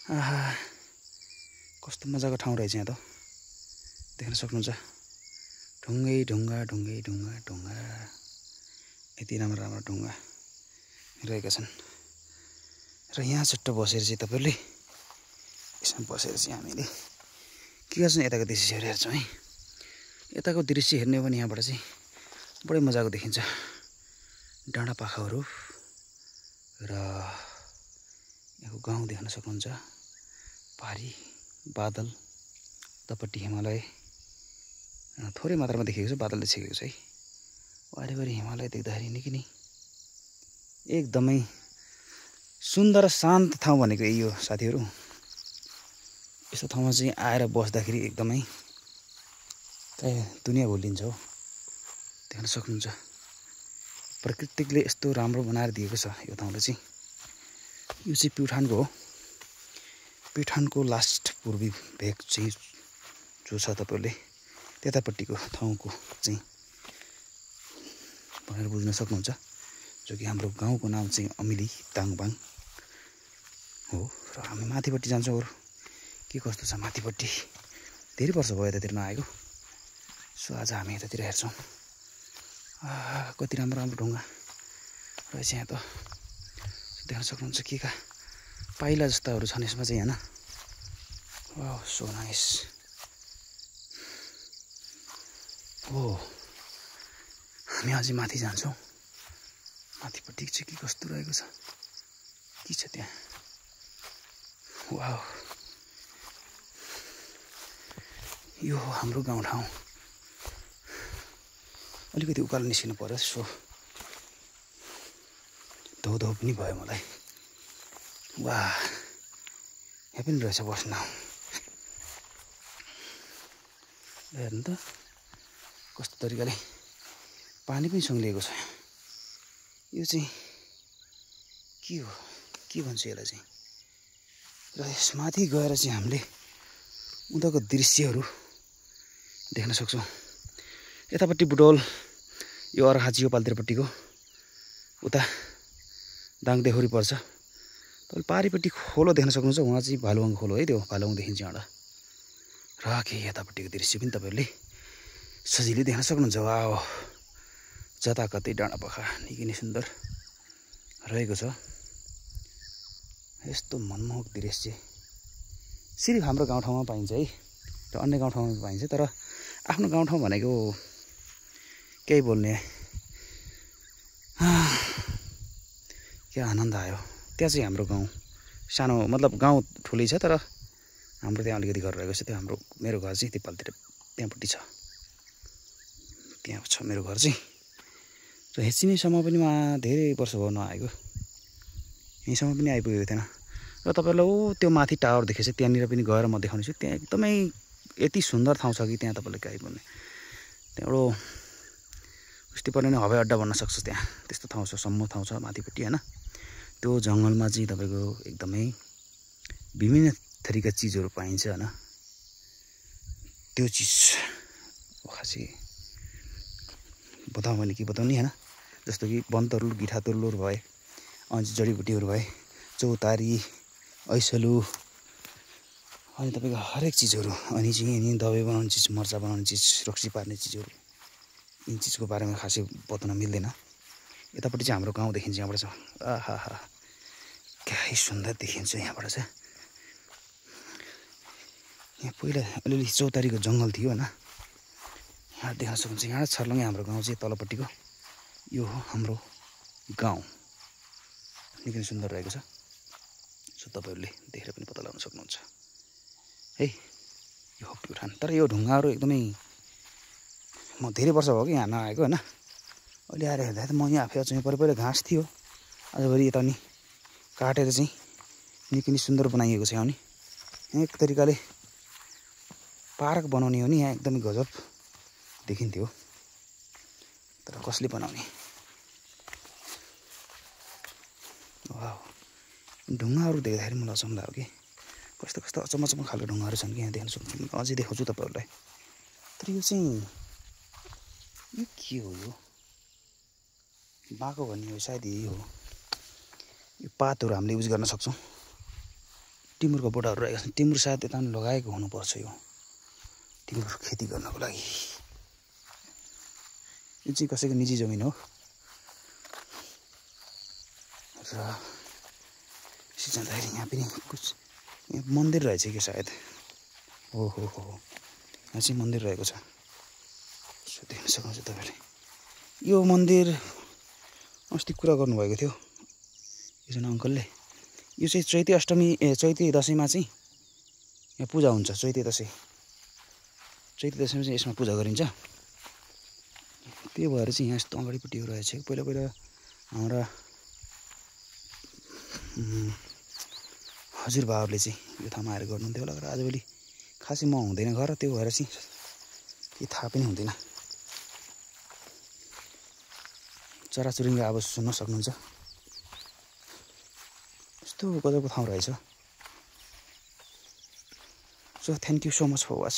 आहा कस्तो मजाको ठाउँ रहेछ यहाँ त देख्न सक्नुहुन्छ ढुङ्गै ढुङ्गा ढुङ्गै ढुङ्गा ढुङ्गा यति राम्रो राम्रो ढुङ्गा रहेका छन् र यहाँ चट्ट बसेर चाहिँ तपाईहरुले यसमा बसेर चाहिँ हामीले के गर्छौं यताको दृश्यहरु हेर्छौं है यताको दृश्य हेर्ने हो भने यहाँबाट चाहिँ बडै मजाको देखिन्छ डाँडा पाखाहरु र यहाँको गाउँ देख्न सक्नुहुन्छ पारी बादल तपट्टि हिमालय थोरै मात्रामा देखिएको छ बादलले छेकेको छ है वारिवारी हिमालय देख्दाखेरि निकै नै एकदमै सुन्दर शान्त ठाउँ भनेको यही हो साथीहरु यस्तो ठाउँमा चाहिँ आएर बस्दाखेरि एकदमै दुनिया भुलिन्छ हो देख्न सक्नुहुन्छ प्रकृतिले यस्तो राम्रो बनाएर दिएको छ यो ठाउँले चाहिँ यो चाहिँ प्युठानको हो प्युठानको लास्ट पूर्वी भेग चाहिँ जो छ तपाईहरुले त्यतापट्टिको ठाउँको चाहिँ भनेर बुझ्न सक्नुहुन्छ जो कि हाम्रो गाउँको नाम चाहिँ अमिली ताङबाङ हो र हामी माथिपट्टि जान्छौं अरु के कस्तो छ माथिपट्टि धेरै वर्ष भयो यतातिर नआएको सो आज हामी यतातिर हेर्छौं कति राम्रो राम्रो ढुङ्गा रहेछ यहाँ त देख्न सक्नुहुन्छ के का पाइला जस्ताहरु छन् यसमा चाहिँ हैन वाउ सो नाइस ओ हामी अझै माथि जान्छौं माथिपट्टि चाहिँ के कस्तो रहेको छ के छ त्यहाँ वाउ यो हाम्रो गाउँठाउँ अलिकति उकालो निस्किनु पर्यो सो धौ धौ पनि भयो मलाई वाह यहाँ पनि रहेछ बस्न हेर्नु त कस्तो तरिकाले पानी पनि सङ्लिएको छ यो चाहिँ के हो के भन्छ यसलाई चाहिँ र यसमाथि गएर चाहिँ हामीले उताको दृश्यहरू देख्न सक्छौं यतापट्टि बुटोल यो अर्घाची यो पाल्तिरपट्टिको उता दाङदेखुरी पर्छ तपाईले पारिपट्टि खोलो देख्न सक्नुहुन्छ उहाँ चाहिँ भालुवाङ खोलो है त्यो भालुवाङ देखिन्छ यहाँबाट र के यतापट्टिको दृश्य पनि तपाईहरुले सजिलै देख्न सक्नुहुन्छ वाओ जताकतै डाँडापाखा निकै नै सुन्दर रहेको छ यस्तो मनमोहक दृश्य सिर्फ हाम्रो गाउँठाउँमा पाइन्छ है र अन्य गाउँठाउँमा पाइन्छ तर आफ्नो गाउँठाउँ भनेको केही बोल्ने क्या आनन्द आयो त्यहाँ चाहिँ हाम्रो गाउँ सानो मतलब गाउँ ठुलै छ तर हाम्रो त्यहाँ अलिकति घर रहेको छ त्यो हाम्रो मेरो घर चाहिँ तिपालतिर त्यहाँपट्टि छ त्यहाँ छ मेरो घर चाहिँ र हेचिनीसम्म पनि म धेरै वर्ष भयो नआएको यहीँसम्म पनि आइपुगेको थिएन र तपाईहरुलाई ऊ त्यो माथि टावर देखेछ त्यहाँनिर पनि गएर म देखाउनेछु त्यहाँ एकदमै यति सुन्दर ठाउँ छ कि त्यहाँ तपाईले के भन्ने त्यहाँ एउटा उस्तै पर्ने नै हवाई अड्डा बन्न सक्छ त्यहाँ त्यस्तो ठाउँ छ सम्म ठाउँ छ माथिपट्टि हैन त्यो जंगलमा चाहिँ तपाईको एकदमै विभिन्न थरीका चीजहरु पाइन्छ हैन त्यो चीज खासै बताउँ भने के बताउने हैन जस्तो कि वनतरुल गिठा तरुल भए अनि जडीबुटीहरु भए चौतारी ऐसलु अनि तपाईको हरेक चीजहरु अनि चाहिँ नि दबाई बनाउने चीज मर्चा बनाउने चीज रक्सी पार्ने चीजहरु इन चीजको बारेमा खासै बताउन मिल्दैन यतापट्टि चाहिँ हाम्रो गाउँ देखिन्छ यहाँबाट चाहिँ आहा क्या सुन्दर देखिन्छ यहाँबाट चाहिँ यहाँ पहिला अलिअलि चौतारीको जंगल थियो हैन यहाँ देख्न सक्नुहुन्छ यहाँ छर्लङै हाम्रो गाउँ चाहिँ तलपट्टिको यो हो हाम्रो गाउँ निकै सुन्दर रहेको छ सो तपाईहरुले देखेर पनि पत्ता लगाउन सक्नुहुन्छ है यो हो प्युठान तर यो ढुङ्गाहरु एकदमै म धेरै वर्ष भयो कि यहाँ नआएको हैन अहिले आएर हेर्दा त म यहाँ आफै अचम्म परे घाँस थियो आजभरि यता नि काटेर चाहिँ निकै नै सुन्दर बनाइएको छ यहाँ नि एक तरिकाले पार्क बनाउने हो नि यहाँ एकदमै गजब देखिन्थ्यो तर कसले बनाउने वाउ ढुङ्गाहरु देख्दाखेरि मलाई अचम्म लाग्यो कि कस्तो कस्तो अचम्म खालको ढुङ्गाहरु छन् कि यहाँ देख्न सक्नुहुन्छ अझै देखाउँछु तपाईहरुलाई तर यो चाहिँ यो के हो यो बाको भन्ने हो सायद यही हो यो पातहरु हामीले युज गर्न सक्छौं टिमुरको बोटाहरू रहेका छन्। टिमुर सायद यता लगाएको हुनुपर्छ यो टिमुर खेती गर्नको लागि। यो चाहिँ कसैको निजी जमिन हो र यसो जाँदाखेरि यहाँ पनि कुछ यहाँ मन्दिर रहेछ कि सायद। हो यहाँ चाहिँ मन्दिर रहेको छ। यसो देख्न सक्नुहुन्छ तपाईँले। यो मन्दिर अस्ति कुरा गर्नुभएको थियो एकजना अङ्कलले। यो चाहिँ चैते अष्टमी चैते दसैँमा चाहिँ यहाँ पूजा हुन्छ। चैते दसैँमा चाहिँ यसमा पूजा गरिन्छ। त्यही भएर चाहिँ यहाँ यस्तो अगाडिपट्टि रहेछ। पहिला हाम्रा हजुरबाहरूले चाहिँ यो ठाउँमा आएर गर्नुहुन्थ्यो होला। र आजभोलि खासै म हुँदैन घर, त्यो भएर चाहिँ केही थाहा पनि हुँदैन। चराचुरुङ्गी आवाज सुन्न सक्नुहुन्छ। यस्तो गजबको ठाउँ रहेछ। So thank you so much for watch.